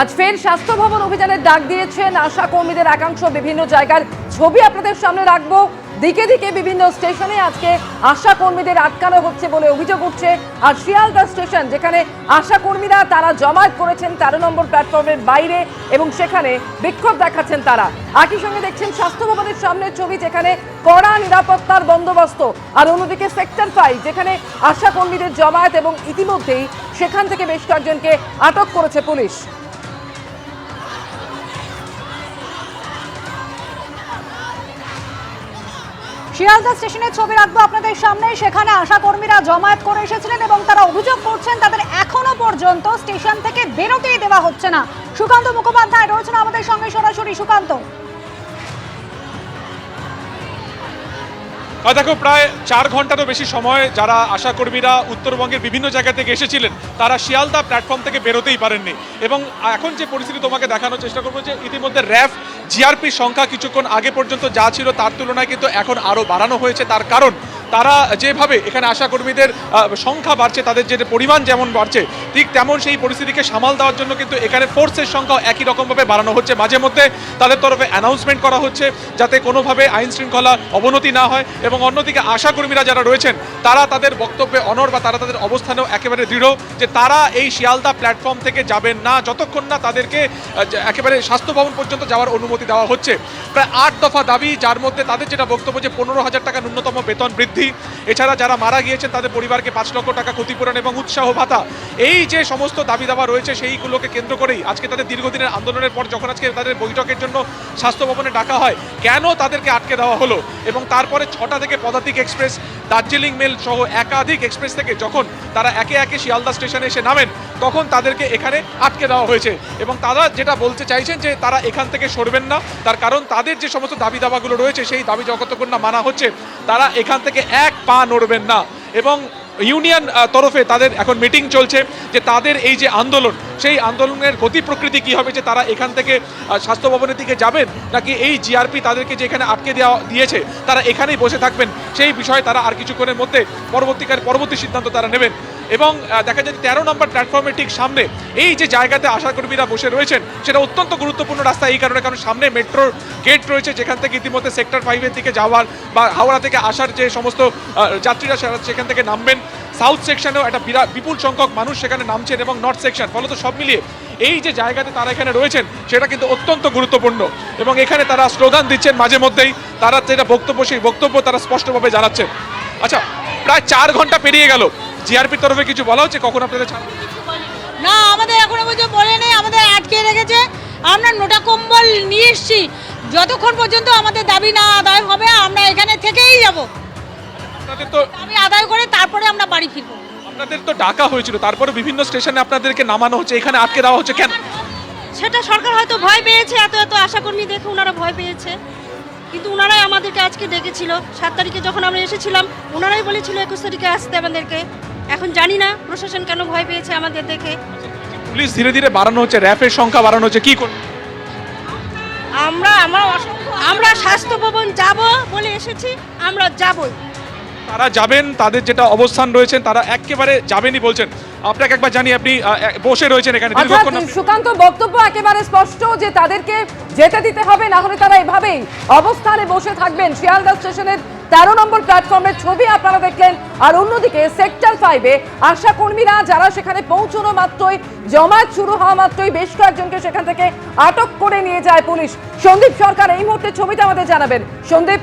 আজ ফের স্বাস্থ্য ভবন অভিযানের ডাক দিয়েছেন আশা কর্মীদের একাংশ। বিভিন্ন জায়গার ছবি আপনাদের সামনে রাখবো। দিকে দিকে বিভিন্ন স্টেশনে আজকে আশা কর্মীদের আটকানো হচ্ছে বলে অভিযোগ উঠছে। আর শিয়ালদা স্টেশন, যেখানে আশা কর্মীরা তারা জমায়েত করেছেন 13 নম্বর প্ল্যাটফর্মের বাইরে এবং সেখানে বিক্ষোভ দেখাচ্ছেন তারা। একই সঙ্গে দেখছেন স্বাস্থ্য ভবনের সামনের ছবি, যেখানে কড়া নিরাপত্তার বন্দোবস্ত। আর অন্যদিকে সেক্টর 5, যেখানে আশা কর্মীদের জমায়েত এবং ইতিমধ্যেই সেখান থেকে বেশ কয়েকজনকে আটক করেছে পুলিশ। শিয়ালদা স্টেশনের ছবি রাখবো আপনাদের সামনে। সেখানে আশা কর্মীরা জমায়েত করে এসেছিলেন এবং তারা অভিযোগ করছেন তাদের এখনো পর্যন্ত স্টেশন থেকে বেরোতেই দেওয়া হচ্ছে না। সুকান্ত মুখোপাধ্যায় রয়েছেন আমাদের সঙ্গে সরাসরি। সুকান্ত, দেখো, প্রায় 4 ঘন্টারও বেশি সময় যারা আশাকর্মীরা উত্তরবঙ্গের বিভিন্ন জায়গা থেকে এসেছিলেন তারা শিয়ালদা প্ল্যাটফর্ম থেকে বেরোতেই পারেননি। এবং এখন যে পরিস্থিতি তোমাকে দেখানোর চেষ্টা করবো, যে ইতিমধ্যে র্যাফ জিআরপির সংখ্যা কিছুক্ষণ আগে পর্যন্ত যা ছিল তার তুলনায় কিন্তু এখন আরও বাড়ানো হয়েছে। তার কারণ তারা যেভাবে এখানে আশাকর্মীদের সংখ্যা বাড়ছে, তাদের যে পরিমাণ যেমন বাড়ছে, ঠিক তেমন সেই পরিস্থিতিকে সামাল দেওয়ার জন্য কিন্তু এখানে ফোর্সের সংখ্যাও একই রকমভাবে বাড়ানো হচ্ছে। মাঝে মধ্যে তাদের তরফে অ্যানাউন্সমেন্ট করা হচ্ছে যাতে কোনোভাবে আইন শৃঙ্খলা অবনতি না হয়। এবং অন্যদিকে আশাকর্মীরা যারা রয়েছেন তারা তাদের বক্তব্যে অনড় বা তারা তাদের অবস্থানেও একেবারে দৃঢ় যে তারা এই শিয়ালদা প্ল্যাটফর্ম থেকে যাবেন না যতক্ষণ না তাদেরকে একেবারে স্বাস্থ্য ভবন পর্যন্ত যাওয়ার অনুমতি দেওয়া হচ্ছে। প্রায় 8 দফা দাবি, যার মধ্যে তাদের যেটা বক্তব্য যে 15,000 টাকা ন্যূনতম বেতন বৃদ্ধি, এছাড়া যারা মারা গিয়েছেন তাদের পরিবারকে 5 লক্ষ টাকা ক্ষতিপূরণ এবং উৎসাহ ভাতা, এই যে সমস্ত দাবি দাবা রয়েছে সেইগুলোকে কেন্দ্র করেই আজকে তাদের দীর্ঘদিনের আন্দোলনের পর যখন আজকে তাদের বৈঠকের জন্য স্বাস্থ্য ভবনে ডাকা হয়, কেন তাদেরকে আটকে দেওয়া হলো এবং তারপরে 6টা থেকে পদাতিক এক্সপ্রেস, দার্জিলিং মেল সহ একাধিক এক্সপ্রেস থেকে যখন তারা একে একে শিয়ালদা স্টেশনে এসে নামেন তখন তাদেরকে এখানে আটকে দেওয়া হয়েছে। এবং তারা যেটা বলতে চাইছেন যে তারা এখান থেকে সরবেন না, তার কারণ তাদের যে সমস্ত দাবি দাবাগুলো রয়েছে সেই দাবি যতক্ষণ না মানা হচ্ছে তারা এখান থেকে এক পা নড়বেন না। এবং ইউনিয়ন তরফে তাদের এখন মিটিং চলছে যে তাদের এই যে আন্দোলন, সেই আন্দোলনের গতি প্রকৃতি কী হবে, যে তারা এখান থেকে স্বাস্থ্য ভবনের দিকে যাবেন নাকি এই জিআরপি তাদেরকে যে এখানে আটকে দিয়েছে তারা এখানেই বসে থাকবেন, সেই বিষয়ে তারা আর কিছুক্ষণের মধ্যে পরবর্তী সিদ্ধান্ত তারা নেবেন। এবং দেখা যায় 13 নম্বর প্ল্যাটফর্মের ঠিক সামনে এই যে জায়গাতে আশাকর্মীরা বসে রয়েছেন সেটা অত্যন্ত গুরুত্বপূর্ণ রাস্তা এই কারণে, কারণ সামনে মেট্রোর গেট রয়েছে যেখান থেকে ইতিমধ্যে সেক্টর 5-এর দিকে যাওয়ার বা হাওড়া থেকে আসার যে সমস্ত যাত্রীরা সেখান থেকে নামবেন। সাউথ সেকশনেও একটা বিপুল সংখ্যক মানুষ সেখানে নামছেন এবং নর্থ সেকশন, ফলত সব মিলিয়ে এই যে জায়গাতে তারা এখানে রয়েছেন সেটা কিন্তু অত্যন্ত গুরুত্বপূর্ণ। এবং এখানে তারা স্লোগান দিচ্ছেন মাঝে মধ্যেই, তারা যেটা বক্তব্য সেই বক্তব্য তারা স্পষ্টভাবে জানাচ্ছেন। আচ্ছা, প্রায় 4 ঘন্টা পেরিয়ে গেল, জিআরপির তরফে কিছু বলা হচ্ছে কখন আপনাদের? না, আমাদের এখনো পর্যন্ত বলে নেই, আমাদের আটকে রেখেছে। আমরা নোটা কম্বল নিয়ে এসেছি, যতক্ষণ পর্যন্ত আমাদের দাবি না আদায় হবে আমরা এখানে থেকেই যাব। আপনাদের তো দাবি আদায় করে তারপরে আমরা বাড়ি ফিরবো। আপনাদের তো ডাকা হয়েছিল, তারপরে বিভিন্ন স্টেশনে আপনাদেরকে নামানো হচ্ছে, এখানে আটকে দেওয়া হচ্ছে কেন? সেটা সরকার হয়তো ভয় পেয়েছে, এত আশাকর্মী দেখে ওনারা ভয় পেয়েছে। কিন্তু ওনারাই আমাদেরকে আজকে ডেকেছিল। 7 তারিখে যখন আমরা এসেছিলাম ওনারাই বলেছিল 21 তারিখে আসতে আমাদেরকে। এখন জানি না প্রশাসন কেন ভয় পেয়েছে আমাদের দেখে। পুলিশ ধীরে ধীরে বাড়ানো হচ্ছে, র্যাফের সংখ্যা বাড়ানো হচ্ছে, কি করবে? আমরা স্বাস্থ্য ভবন যাব বলে এসেছি, আমরা যাবই। তারা যাবেন, তাদের যেটা অবস্থান রয়েছেন তারা একেবারে যাবেনই বলছেন। আপনাকে একবার জানি, আপনি বসে রয়েছেন এখানে দীর্ঘক্ষণ। সুকান্ত, বক্তব্য একেবারে স্পষ্ট যে তাদেরকে যেতে দিতে হবে, না হলে তারা এভাবেই অবস্থানে বসে থাকবেন। শিয়ালদা স্টেশনের 13 নম্বর প্ল্যাটফর্মের ছবি আপনারা দেখলেন। আর অন্যদিকে সেক্টর 5-এ আশা কর্মীরা যারা সেখানে পৌঁছানো মাত্রই, জমায়েত শুরু হওয়া মাত্রই বেশ কয়েকজনকে সেখান থেকে আটক করে নিয়ে যায় পুলিশ। সন্দীপ সরকার এই মুহূর্তে ছবিটা আমাদের জানাবেন। সন্দীপ,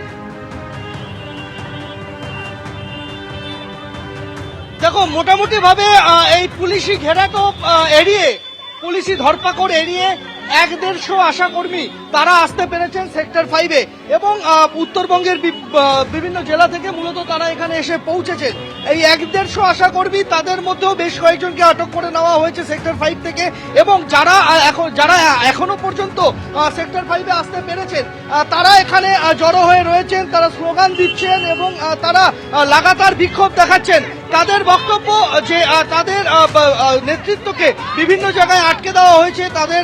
দেখো, মোটামুটি ভাবে এই পুলিশি ঘেরাটোপ এড়িয়ে, পুলিশি ধরপাকড় এড়িয়ে 1-150 আশাকর্মী তারা আসতে পেরেছেন সেক্টর 5-এ এবং উত্তরবঙ্গের বিভিন্ন জেলা থেকে মূলত তারা এখানে এসে পৌঁছেছেন। এই 1-150 আশাকর্মী, তাদের মধ্যেও বেশ কয়েকজনকে আটক করে নেওয়া হয়েছে সেক্টর 5 থেকে। এবং যারা এখনো পর্যন্ত সেক্টর 5-এ আসতে পেরেছেন তারা এখানে জড়ো হয়ে রয়েছেন, তারা স্লোগান দিচ্ছেন এবং তারা লাগাতার বিক্ষোভ দেখাচ্ছেন। তাদের বক্তব্য যে তাদের নেতৃত্বকে বিভিন্ন জায়গায় আটকে দেওয়া হয়েছে, তাদের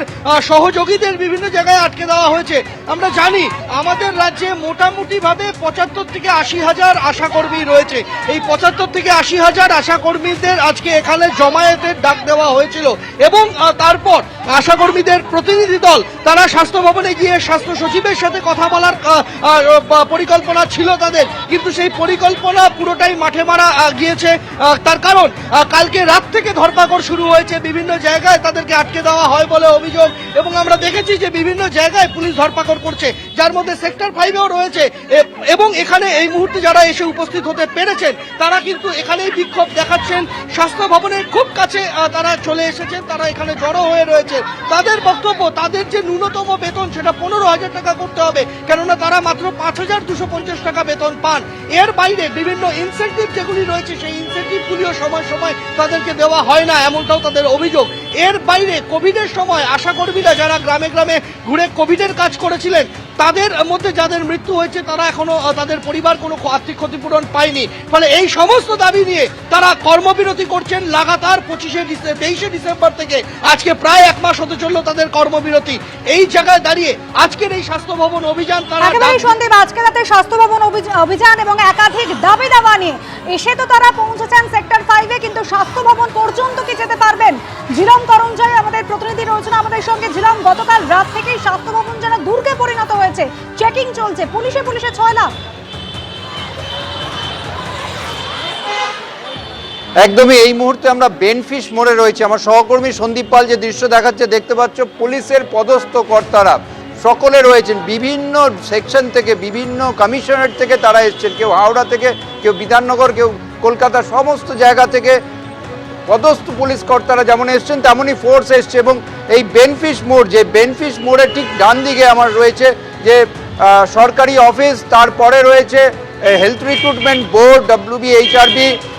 সহযোগীদের বিভিন্ন জায়গায় আটকে দেওয়া হয়েছে। আমরা জানি আমাদের রাজ্যে মোটামুটি ভাবে 75 থেকে 80 হাজার আশাকর্মী রয়েছে। এই 75 থেকে 80 হাজার আশাকর্মীদের আজকে এখানে জমায়েতের ডাক দেওয়া হয়েছিল এবং তারপর আশাকর্মীদের প্রতিনিধি দল তারা স্বাস্থ্য ভবনে গিয়ে স্বাস্থ্য সচিবের সাথে কথা বলার পরিকল্পনা ছিল তাদের, কিন্তু সেই পরিকল্পনা পুরোটাই মাঠে মারা গিয়েছে। তার কারণ কালকে রাত থেকে ধরপাকড় শুরু হয়েছে, বিভিন্ন জায়গায় তাদেরকে আটকে দেওয়া হয় বলে অভিযোগ এবং আমরা দেখেছি যে বিভিন্ন জায়গায় পুলিশ ধরপাকড় করছে, যার মধ্যে সেক্টর 5-এও রয়েছে। এবং এখানে এই মুহূর্তে যারা এসে উপস্থিত হতে পেরেছেন তারা কিন্তু এখানেই বিক্ষোভ দেখাচ্ছেন। স্বাস্থ্য ভবনের খুব কাছে তারা চলে এসেছেন, তারা এখানে জড়ো হয়ে রয়েছে। তাদের বক্তব্য তাদের যে ন্যূনতম বেতন সেটা 15,000 টাকা করতে হবে, কেননা তারা মাত্র 5,250 টাকা বেতন পান। এর বাইরে বিভিন্ন ইনসেনটিভ যেগুলি রয়েছে সেই ইনসেনটিভগুলিও সময় সময় তাদেরকে দেওয়া হয় না, এমনটাও তাদের অভিযোগ। এর বাইরে কোভিডের সময় আশাকর্মীরা যারা গ্রামে গ্রামে ঘুরে কোভিডের কাজ করেছিলেন তাদের মধ্যে যাদের মৃত্যু হয়েছে তারা এখনো তাদের পরিবার কোনো আর্থিক ক্ষতিপূরণ পায়নি। ফলে এই সমস্ত দাবি নিয়ে তারা কর্মবিরতি করছেন লাগাতার 23শে ডিসেম্বর থেকে আজকে প্রায় 1 মাস হতে চললো তাদের কর্মবিরতি। এই জায়গায় দাঁড়িয়ে আজকের এই স্বাস্থ্য ভবন অভিযান তারা সন্দীপ, আজকে রাতে স্বাস্থ্য ভবন অভিযান এবং একাধিক দাবি দাওয়া নিয়ে এসে তো তারা পৌঁছেছেন সেক্টর 5-এ, কিন্তু স্বাস্থ্য ভবন পর্যন্ত কি যেতে পারবেন? ঝিলম করঞ্জয় আমাদের প্রতিনিধি রয়েছেন আমাদের সঙ্গে। ঝিলম, গতকাল রাত থেকেই স্বাস্থ্য ভবন যেন দুর্গে পরিণত হয়েছে, চেকিং চলছে, পুলিশে ছয়লাভ। একদমই এই মুহূর্তে আমরা বেনফিশ মোড়ে রয়েছে। আমার সহকর্মী সন্দীপ পাল যে দৃশ্য দেখাচ্ছে দেখতে পাচ্ছ, পুলিশের পদস্থ কর্তারা সকলে রয়েছেন, বিভিন্ন সেকশন থেকে, বিভিন্ন কমিশনারেট থেকে তারা এসছেন, কেউ হাওড়া থেকে, কেউ বিধাননগর, কেউ কলকাতা, সমস্ত জায়গা থেকে পদস্থ পুলিশ কর্তারা যেমন এসছেন তেমনই ফোর্স এসছে। এবং এই বেনফিশ মোড়, যে বেনফিশ মোড়ের ঠিক ডান দিকে আমার রয়েছে যে সরকারি অফিস, তারপরে রয়েছে হেলথ রিক্রুটমেন্ট বোর্ড WBHRB,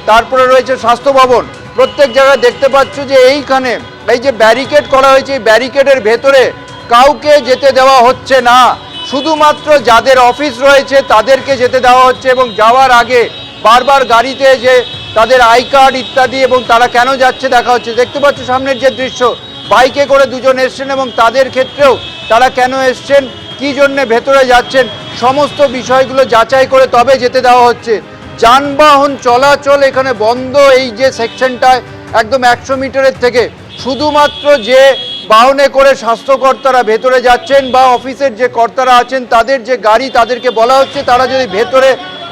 তারপরে রয়েছে স্বাস্থ্য ভবন। প্রত্যেক জায়গায় দেখতে পাচ্ছ যে এইখানে এই যে ব্যারিকেড করা হয়েছে, এই ব্যারিকেডের ভেতরে কাউকে যেতে দেওয়া হচ্ছে না, শুধুমাত্র যাদের অফিস রয়েছে তাদেরকে যেতে দেওয়া হচ্ছে। এবং যাওয়ার আগে বারবার গাড়িতে যে তাদের আই কার্ড ইত্যাদি এবং তারা কেন যাচ্ছে দেখা হচ্ছে। দেখতে পাচ্ছ সামনের যে দৃশ্য, বাইকে করে দুজন এসছেন এবং তাদের ক্ষেত্রেও তারা কেন এসছেন, কী জন্যে ভেতরে যাচ্ছেন, সমস্ত বিষয়গুলো যাচাই করে তবে যেতে দেওয়া হচ্ছে। যানবাহন চলাচল এখানে বন্ধ, এই যে সেকশনটায় একদম 100 মিটারের থেকে শুধুমাত্র যে বাহনে করে স্বাস্থ্যকর্তারা ভেতরে যাচ্ছেন বা অফিসের যে কর্তারা আছেন তাদের যে গাড়ি, তাদেরকে বলা হচ্ছে তারা যদি ভেতরে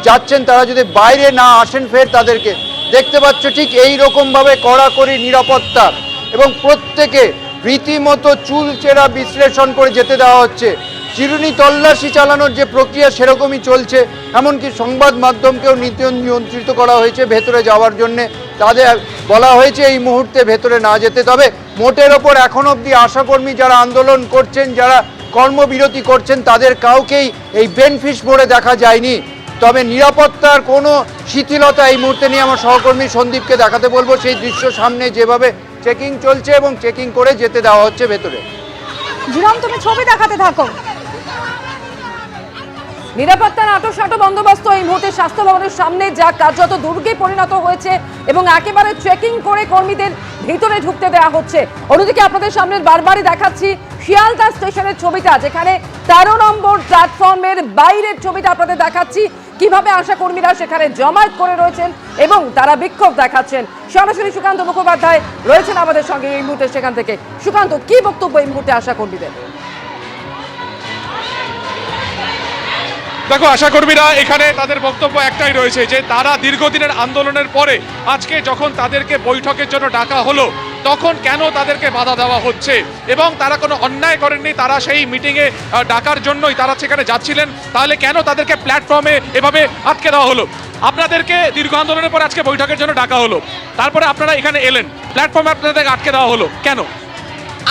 যাচ্ছেন, তারা যদি বাইরে না আসেন ফের তাদেরকে দেখতে পাচ্ছ ঠিক এই রকমভাবে কড়াকড়ি নিরাপত্তা এবং প্রত্যেকে রীতিমতো চুলচেরা বিশ্লেষণ করে যেতে দেওয়া হচ্ছে। চিরুনি তল্লাশি চালানোর যে প্রক্রিয়া সেরকমই চলছে, এমনকি সংবাদ মাধ্যমকেও নিয়ন্ত্রিত করা হয়েছে ভেতরে যাওয়ার জন্যে। তাদের বলা হয়েছে এই মুহূর্তে ভেতরে না যেতে। তবে মোটের ওপর এখন অবধি আশাকর্মী যারা আন্দোলন করছেন, যারা কর্মবিরতি করছেন, তাদের কাউকেই এই বেনফিশ মোড়ে দেখা যায়নি। তবে নিরাপত্তার কোনো শিথিলতা এই মুহূর্তে নিয়ে আমার সহকর্মী সন্দীপকে দেখাতে বলবো সেই দৃশ্য সামনে, যেভাবে চেকিং চলছে এবং চেকিং করে যেতে দেওয়া হচ্ছে ভেতরে। ঝিলম, তুমি ছবি দেখাতে থাকো। নিরাপত্তার আঁটোসাঁটো বন্দোবস্ত এই মুহূর্তে স্বাস্থ্য ভবনের সামনে যা কার্যত দুর্গে পরিণত হয়েছে এবং একেবারে চেকিং করে কর্মীদের ভিতরে ঢুকতে দেওয়া হচ্ছে। অন্যদিকে আপনাদের সামনে বারবারই দেখাচ্ছি শিয়ালদা স্টেশনের ছবিটা, যেখানে 13 নম্বর প্ল্যাটফর্মের বাইরের ছবিটা আপনাদের দেখাচ্ছি, কিভাবে আশাকর্মীরা সেখানে জমায়েত করে রয়েছেন এবং তারা বিক্ষোভ দেখাচ্ছেন। সরাসরি সুকান্ত মুখোপাধ্যায় রয়েছেন আমাদের সঙ্গে এই মুহূর্তে সেখান থেকে। সুকান্ত, কি বক্তব্য এই মুহূর্তে আশাকর্মীদের? দেখো, আশাকর্মীরা এখানে তাদের বক্তব্য একটাই রয়েছে যে তারা দীর্ঘদিনের আন্দোলনের পরে আজকে যখন তাদেরকে বৈঠকের জন্য ডাকা হলো তখন কেন তাদেরকে বাধা দেওয়া হচ্ছে এবং তারা কোনো অন্যায় করেননি, তারা সেই মিটিংয়ে ডাকার জন্যই তারা সেখানে যাচ্ছিলেন, তাহলে কেন তাদেরকে প্ল্যাটফর্মে এভাবে আটকে দেওয়া হলো? আপনাদেরকে দীর্ঘ আন্দোলনের পরে আজকে বৈঠকের জন্য ডাকা হলো, তারপরে আপনারা এখানে এলেন, প্ল্যাটফর্মে আপনাদেরকে আটকে দেওয়া হলো কেন?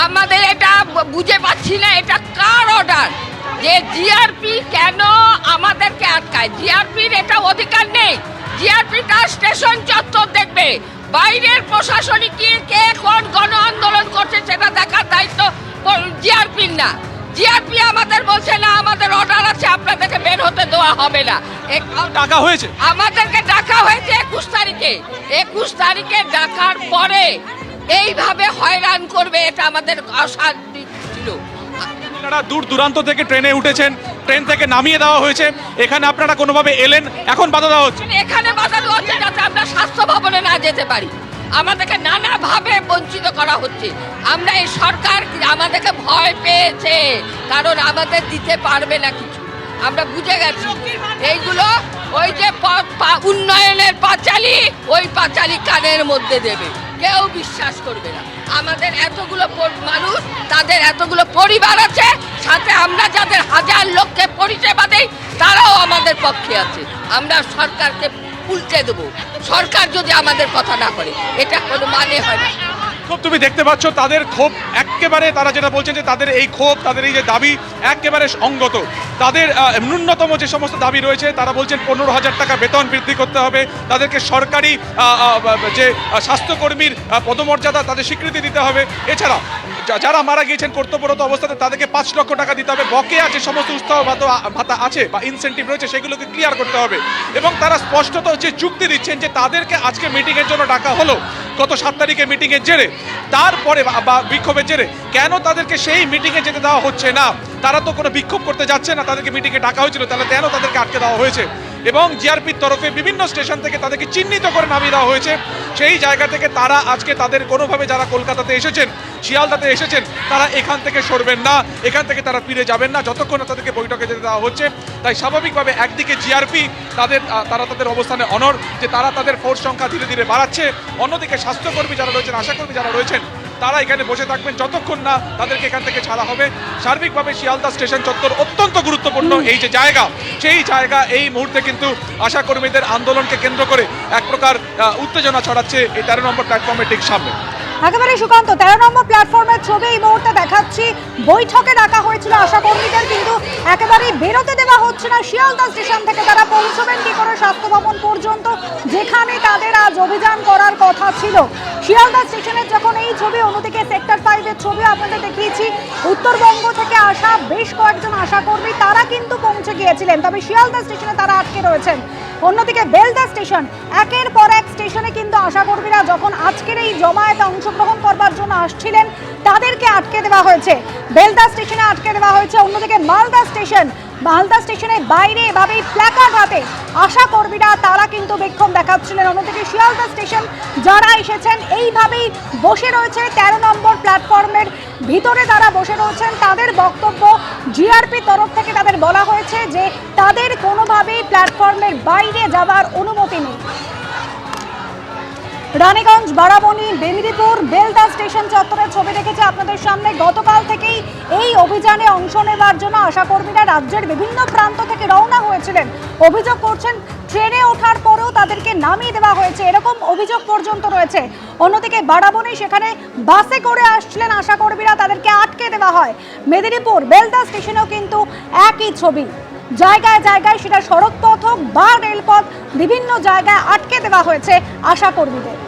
আমাদের এটা বুঝে পাচ্ছি না, এটা কার অর্ডার যে জিআরপি কেন আমাদেরকে আটকায়? জিআরপির এটা অধিকার নেই। জিআরপি তার স্টেশন চত্বর দেখবে, বাইরের প্রশাসনিক কে কোন গণ আন্দোলন করছে সেটা দেখার দায়িত্ব জিআরপির না। জিআরপি আমাদের বলছে না আমাদের অর্ডার আছে, আপনাদেরকে বের হতে দেওয়া হবে না। ডাকা হয়েছে, আমাদেরকে ডাকা হয়েছে 21 তারিখে। 21 তারিখে ডাকার পরে এইভাবে হয়রান করবে, এটা আমাদের অশান্তি ছিল। ছিল। আপনারা দূর দূরান্ত থেকে ট্রেনে উঠেছেন, ট্রেন থেকে নামিয়ে দেওয়া হয়েছে, এখানে আপনারা কোনোভাবে এলেন, এখন বাধা দেওয়া হচ্ছে। এখানে বাধা দেওয়া হচ্ছে যাতে আমরা স্বাস্থ্য ভবনে না যেতে পারি। আমাদেরকে নানাভাবে বঞ্চিত করা হচ্ছে। আমরা এই সরকার আমাদেরকে ভয় পেয়েছে, কারণ আমাদের দিতে পারবে না কিছু। আমরা বুঝে গেছি এইগুলো ওই যে উন্নয়নের পাঁচালী, ওই পাঁচালী কানের মধ্যে দেবে, কেউ বিশ্বাস করবে না। আমাদের এতগুলো মানুষ, তাদের এতগুলো পরিবার আছে, সাথে আমরা যাদের হাজার লোককে পরিষেবা দেই তারাও আমাদের পক্ষে আছে। আমরা সরকারকে উল্টে দেবো, সরকার যদি আমাদের কথা না করে, এটা কোনো মানে হয় না। ক্ষোভ তুমি দেখতে পাচ্ছ, তাদের ক্ষোভ একেবারে, তারা যেটা বলছেন যে তাদের এই ক্ষোভ, তাদের এই যে দাবি একেবারে অঙ্গত। তাদের ন্যূনতম যে সমস্ত দাবি রয়েছে, তারা বলছেন 15,000 টাকা বেতন বৃদ্ধি করতে হবে, তাদেরকে সরকারি যে স্বাস্থ্যকর্মীর পদমর্যাদা তাদের স্বীকৃতি দিতে হবে, এছাড়া যারা মারা গিয়েছেন কর্তব্যরত অবস্থাতে তাদেরকে 5 লক্ষ টাকা দিতে হবে, বকেয়া যে সমস্ত উৎসাহ ভাতা আছে বা ইনসেন্টিভ রয়েছে সেগুলোকে ক্লিয়ার করতে হবে। এবং তারা স্পষ্টত যে যুক্তি দিচ্ছেন যে তাদেরকে আজকে মিটিংয়ের জন্য ডাকা হলো গত 7 তারিখে মিটিংয়ের জেরে, তারপরে বা বিক্ষোভের জেরে কেন তাদেরকে সেই মিটিংয়ে যেতে দেওয়া হচ্ছে না? তারা তো কোনো বিক্ষোভ করতে যাচ্ছে না, তাদেরকে মিটিংয়ে ডাকা হয়েছিল, তাহলে কেন তাদেরকে আটকে দেওয়া হয়েছে? এবং জিআরপির তরফে বিভিন্ন স্টেশন থেকে তাদেরকে চিহ্নিত করে নামিয়ে দেওয়া হয়েছে। সেই জায়গা থেকে তারা আজকে তাদের কোনোভাবে যারা কলকাতাতে এসেছেন, শিয়ালদাতে এসেছেন, তারা এখান থেকে সরবেন না, এখান থেকে তারা ফিরে যাবেন না যতক্ষণ না তাদেরকে বৈঠকে যেতে দেওয়া হচ্ছে। তাই স্বাভাবিকভাবে একদিকে জিআরপি তারা তাদের অবস্থানে অনড় যে তারা তাদের ফোর্স সংখ্যা ধীরে ধীরে বাড়াচ্ছে, অন্যদিকে স্বাস্থ্যকর্মী যারা রয়েছেন, আশাকর্মী যারা রয়েছেন, তারা এখানে বসে থাকবেন যতক্ষণ না তাদেরকে এখান থেকে ছাড়া হবে। সার্বিকভাবে শিয়ালদা স্টেশন চত্বর অত্যন্ত গুরুত্বপূর্ণ এই যে জায়গা, সেই জায়গা এই মুহূর্তে কিন্তু আশাকর্মীদের আন্দোলনকে কেন্দ্র করে এক প্রকার উত্তেজনা ছড়াচ্ছে এই 13 নম্বর প্ল্যাটফর্মের ঠিক সামনে। একেবারে সুকান্ত, 13 নম্বর প্ল্যাটফর্মের ছবি এই মুহূর্তে দেখাচ্ছি। বৈঠকে ডাকা হয়েছিল আশাকর্মীদের, কিন্তু একেবারেই বেরোতে দেওয়া হচ্ছে না শিয়ালদা স্টেশন থেকে। তারা পৌঁছবেন কি করে স্বাস্থ্য ভবন পর্যন্ত, যেখানে তাদের আজ অভিযান করার কথা ছিল? শিয়ালদা স্টেশনের যখন এই ছবি, অন্যদিকে সেক্টর 5-এর ছবি আপনাদের দেখিয়েছি, উত্তরবঙ্গ থেকে আসা বেশ কয়েকজন আশাকর্মী তারা কিন্তু পৌঁছে গিয়েছিলেন, তবে শিয়ালদা স্টেশনে তারা আটকে রয়েছেন। অন্যদিকে বেলদা স্টেশন, একের পর এক স্টেশনে কিন্তু আশাকর্মীরা যখন আজকের এই জমায়েতে অংশগ্রহণ করবার জন্য আসছিলেন তাদেরকে আটকে দেওয়া হয়েছে। বেলদা স্টেশনে আটকে দেওয়া হয়েছে। অন্যদিকে মালদা স্টেশনের বাইরে এভাবেই প্ল্যাকার্ড হাতে আশাকর্মীরা তারা কিন্তু বিক্ষোভ দেখাচ্ছিলেন। অন্যদিকে শিয়ালদা স্টেশন যারা এসেছেন এইভাবেই বসে রয়েছে 13 নম্বর প্ল্যাটফর্মের ভিতরে, তারা বসে রয়েছেন। তাদের বক্তব্য, জিআরপি তরফ থেকে তাদের বলা হয়েছে যে তাদের কোনোভাবেই প্ল্যাটফর্মের বাইরে যাবার অনুমতি নেই। রানীগঞ্জ, বারাবণী, মেদিনীপুর, বেলদা স্টেশন চত্বরের ছবি রেখেছে আপনাদের সামনে। গতকাল থেকেই এই অভিযানে অংশ নেবার জন্য আশাকর্মীরা রাজ্যের বিভিন্ন প্রান্ত থেকে রওনা হয়েছিলেন। অভিযোগ করছেন ট্রেনে ওঠার পরেও তাদেরকে নামিয়ে দেওয়া হয়েছে, এরকম অভিযোগ পর্যন্ত রয়েছে। অন্যদিকে বারাবণী, সেখানে বাসে করে আসছিলেন আশাকর্মীরা, তাদেরকে আটকে দেওয়া হয়। মেদিনীপুর, বেলদা স্টেশনেও কিন্তু একই ছবি। জায়গায় জায়গায়, সেটা সড়কপথ হোক বা রেলপথ, বিভিন্ন জায়গায় আটকে দেওয়া হয়েছে আশাকর্মীদের।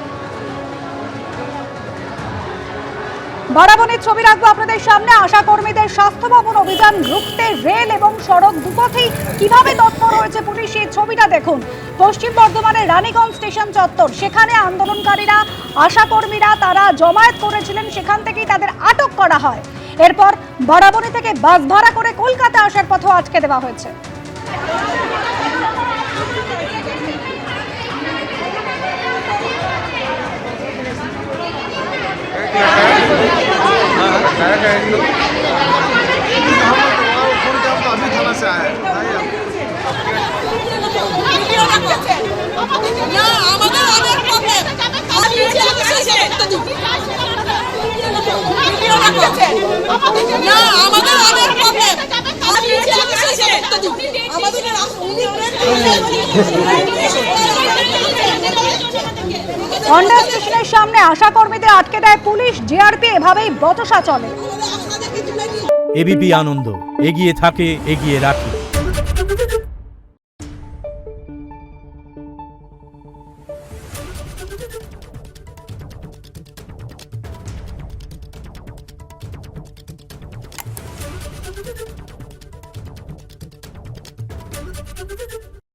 বারাবণীর ছবি রাখবো আপনাদের সামনে। আশাকর্মীদের স্বাস্থ্য ভবন অভিযান রুখতে রেল এবং সড়ক দুপথেই কিভাবে তৎপর হয়েছে পুলিশ, এই ছবিটা দেখুন। পশ্চিম বর্ধমানের রানীগঞ্জ স্টেশন চত্বর, সেখানে আন্দোলনকারীরা, আশাকর্মীরা তারা জমায়েত করেছিলেন, সেখান থেকেই তাদের আটক করা হয়। এরপর বারাবণী থেকে বাস ভাড়া করে কলকাতা আসার পথও আটকে দেওয়া হয়েছে। হন্ডা স্টেশনের সামনে আশাকর্মীদের আটকে দেয় পুলিশ, জিআরপি, এভাবেই বচসা চলে। এবিপি আনন্দ, এগিয়ে থাকে, এগিয়ে রাখে।